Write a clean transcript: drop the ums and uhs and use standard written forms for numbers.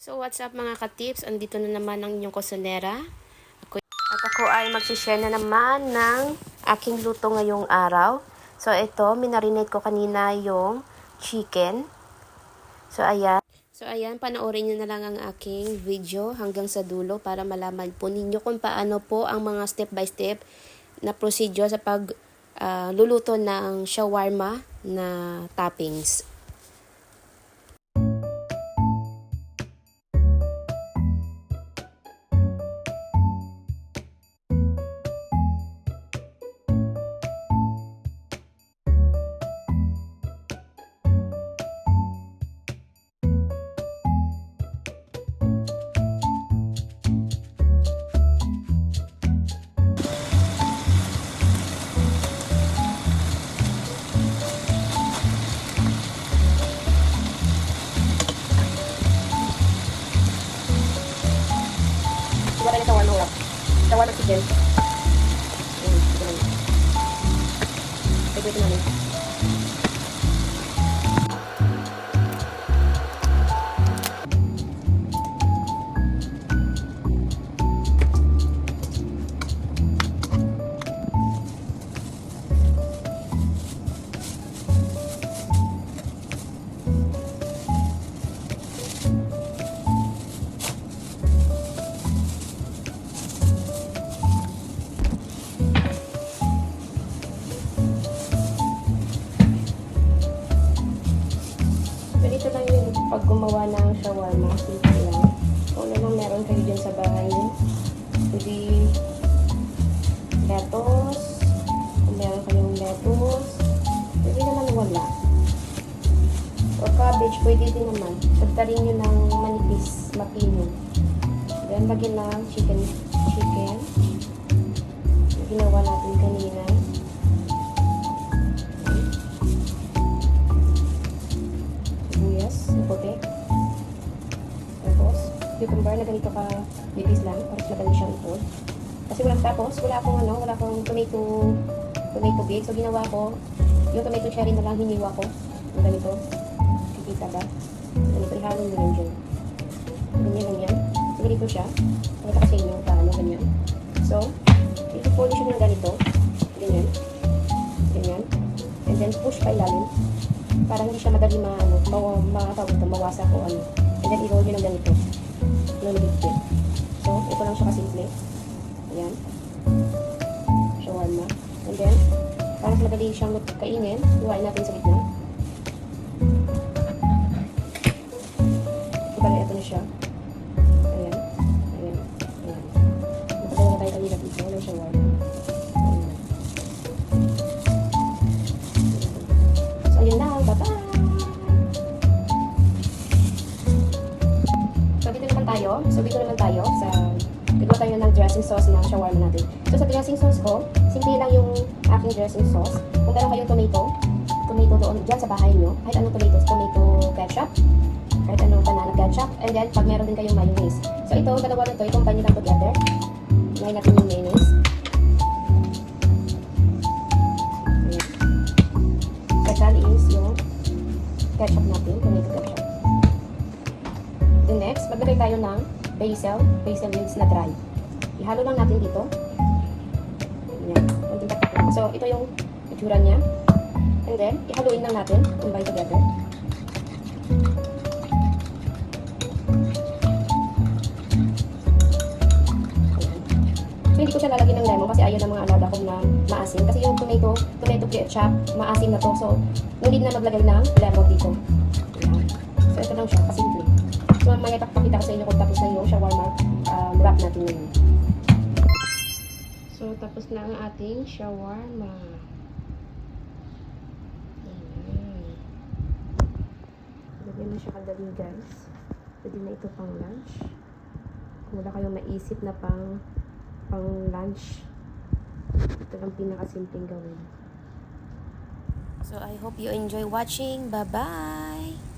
So what's up mga ka-tips? Andito na naman ang inyong kusinera. Ako ay mag-share na naman ng aking luto ngayong araw. So ito, minarinate ko kanina yung chicken. So ayan, panoorin nyo na lang ang aking video hanggang sa dulo para malaman po ninyo kung paano po ang mga step by step na procedure sa luluto ng shawarma na toppings. Wala na shawarma wrap. Shawarma chicken. Ito namin. Ito lang yung pag gumawa ng shawarma. Simple lang. Kung ano lang meron kayo dyan sa bahay niyo. Pwede lettuce. Kung meron kayong lettuce. Pwede naman wala. O cabbage, pwede din naman. Sagdarin nyo ng manipis, mapino. Then, lagyan lang chicken. Yung ginawa natin kanina. Puti. Tapos, cucumber na ganito ka nipis lang para madali siyang ito. Kasi wala akong tomato big. So, ginawa ko, yung tomato cherry na lang hiniwa ko. Yung ganito. Kikita ba? Ganito, ihalo nyo lang dyan. Ganyan. So, ganito siya. Pakita ko sa inyo, paano, ganyan. So, i-polish nyo ng ganito. Ganyan. And then, push pa ilalim. Para hindi siya madali mawasa ko ano. And then, i-roll nyo ng ganito. Lumigpit. So, ito lang siya kasimple. Ayan. Shawarma. And then, para madali siyang kainin, iwain natin sa gitna. Ito na siya. Ayan. Nakatawa na tayo kanina dito ng shawarma. So, ayun na. Bye-bye! So, dito naman tayo sa gagawa tayo ng dressing sauce ng shawarma natin. So, sa dressing sauce ko, simple lang yung aking dressing sauce. Kung meron kayong tomato doon dyan sa bahay nyo, kahit anong tomato ketchup, kahit anong banana ketchup, and then, pag meron din kayong mayonnaise. So, ito, dalawa na ito, i-combine nyo lang together. Ngayon natin yung mayonnaise. Second is yung ketchup natin, tomato ketchup. Then next, maglagay tayo ng basil leaves na dry. Ihalo lang natin dito. Ayan. So, ito yung itsura niya. And then, ihaluin lang natin. Combine together. Ayan. So, hindi ko siya lalagyan ng lemon kasi ayaw ng mga alaga ko na maasim. Kasi yung tomato ketchup, maasim na to. So, hindi na maglagay ng lemon dito. Ayan. So, ito lang siya. Kasimple. So, mamaya pakita ko sa inyo kung tapos na yung shawarma wrap natin ngayon. So, tapos na ang ating shawarma. Lagyan na siya kadali, guys. Pwede na ito pang lunch. Kung wala kayong maisip na pang lunch, ito lang pinakasimpleng gawin. So, I hope you enjoy watching. Bye-bye!